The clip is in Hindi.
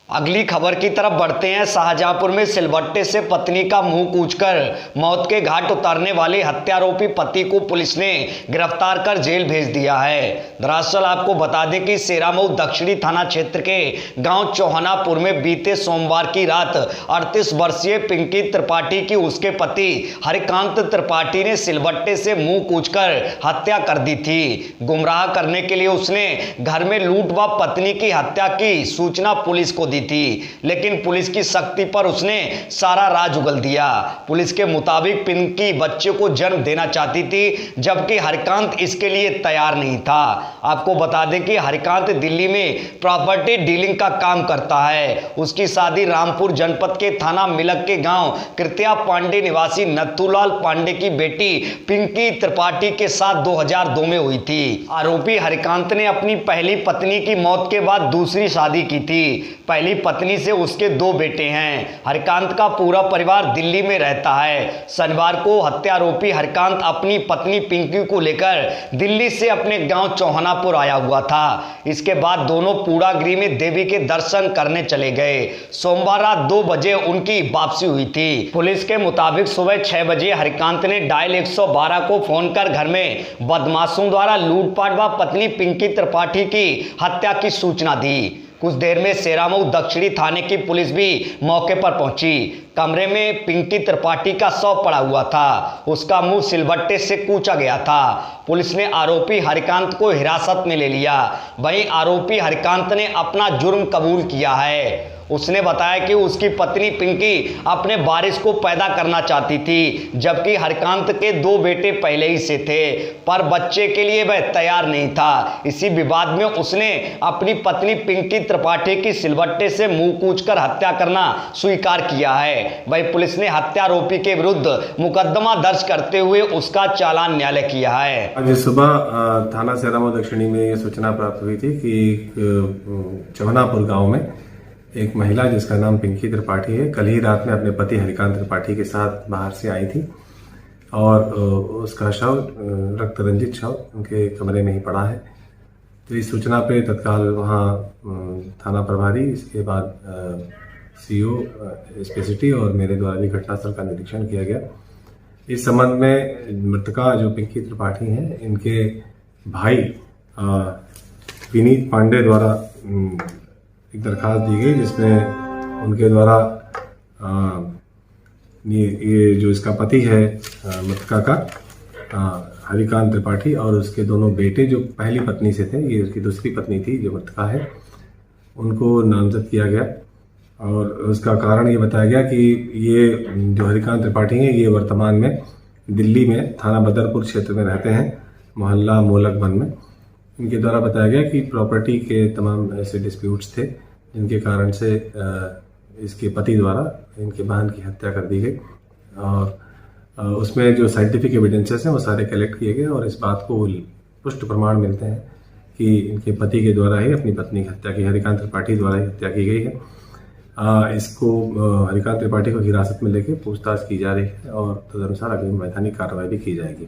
अगली खबर की तरफ बढ़ते हैं। शाहजहांपुर में सिलबट्टे से पत्नी का मुंह कूचकर मौत के घाट उतारने वाले हत्यारोपी पति को पुलिस ने गिरफ्तार कर जेल भेज दिया है। दरअसल आपको बता दें कि सेरामऊ दक्षिणी थाना क्षेत्र के गांव चौहानापुर में बीते सोमवार की रात 38 वर्षीय पिंकी त्रिपाठी की उसके पति हरिकांत त्रिपाठी ने सिलबट्टे से मुंह कूचकर हत्या कर दी थी। गुमराह करने के लिए उसने घर में लूट व पत्नी की हत्या की सूचना पुलिस को थी, लेकिन पुलिस की सख्ती पर उसने सारा राज उगल दिया। पुलिस के मुताबिक पिंकी बच्चे को जन्म देना चाहती थी, जबकि हरिकांत इसके लिए तैयार नहीं था। आपको बता दें कि हरिकांत दिल्ली में प्रॉपर्टी डीलिंग का काम करता है। उसकी शादी रामपुर जनपद के थाना मिलक के गांव कृत्या पांडे निवासी नथुलाल पांडे की बेटी पिंकी त्रिपाठी के साथ 2002 में हुई थी। आरोपी हरिकांत ने अपनी पहली पत्नी की मौत के बाद दूसरी शादी की थी। पहली पत्नी से उसके 2 बेटे हैं। हरिकांत का पूरा परिवार दिल्ली में रहता है। शनिवार को हत्यारोपी हरिकांत अपनी पत्नी पिंकी को लेकर दिल्ली से अपने गांव चौहानापुर आया हुआ था। इसके बाद दोनों पूड़ागिरी में देवी के दर्शन करने चले गए। सोमवार रात 2 बजे उनकी वापसी हुई थी। पुलिस के मुताबिक सुबह 6 बजे हरिकांत ने डायल 112 को फोन कर घर में बदमाशों द्वारा लूटपाट व पत्नी पिंकी त्रिपाठी की हत्या की सूचना दी। कुछ देर में सेरामऊ दक्षिणी थाने की पुलिस भी मौके पर पहुंची। कमरे में पिंकी त्रिपाठी का शव पड़ा हुआ था। उसका मुंह सिलबट्टे से कूचा गया था। पुलिस ने आरोपी हरिकांत को हिरासत में ले लिया। वहीं आरोपी हरिकांत ने अपना जुर्म कबूल किया है। उसने बताया कि उसकी पत्नी पिंकी अपने वारिस को पैदा करना चाहती थी, जबकि हरिकांत के 2 बेटे पहले ही से थे, पर बच्चे के लिए वह तैयार नहीं था। इसी विवाद में उसने अपनी पत्नी पिंकी त्रिपाठी की सिलबट्टे से मुंह कूचकर हत्या करना स्वीकार किया है। वहीं पुलिस ने हत्यारोपी के विरुद्ध मुकदमा दर्ज करते हुए उसका चालान न्यायालय किया है। आज सुबह थाना सेरामऊ दक्षिणी में यह सूचना प्राप्त हुई थी कि चौहानापुर गांव में एक महिला जिसका नाम पिंकी त्रिपाठी है, कल ही रात में अपने पति हरिकांत त्रिपाठी के साथ बाहर से आई थी और उसका शव रक्त रंजित शव उनके कमरे में ही पड़ा है। तो इस सूचना पे तत्काल वहाँ थाना प्रभारी, इसके बाद सीओ एसपी और मेरे द्वारा भी घटनास्थल का निरीक्षण किया गया। इस संबंध में मृतका जो पिंकी त्रिपाठी हैं, इनके भाई विनीत पांडे द्वारा एक दरखास्त दी गई, जिसमें उनके द्वारा ये जो इसका पति है मृतका का हरिकांत त्रिपाठी और उसके दोनों बेटे जो पहली पत्नी से थे, ये उसकी दूसरी पत्नी थी जो मृतका है, उनको नामजद किया गया। और उसका कारण ये बताया गया कि ये जो हरिकांत त्रिपाठी हैं, ये वर्तमान में दिल्ली में थाना बदरपुर क्षेत्र में रहते हैं, मोहल्ला मोलक वन में। इनके द्वारा बताया गया कि प्रॉपर्टी के तमाम ऐसे डिस्प्यूट्स थे, जिनके कारण से इसके पति द्वारा इनके बहन की हत्या कर दी गई। और उसमें जो साइंटिफिक एविडेंसेस हैं वो सारे कलेक्ट किए गए और इस बात को पुष्ट प्रमाण मिलते हैं कि इनके पति के द्वारा ही अपनी पत्नी की हत्या की, हरिकांत त्रिपाठी द्वारा ही हत्या की गई है। इसको हरिकांत त्रिपाठी को हिरासत में लेकर पूछताछ की जा रही है और तदनुसार अगली वैधानिक कार्रवाई भी की जाएगी।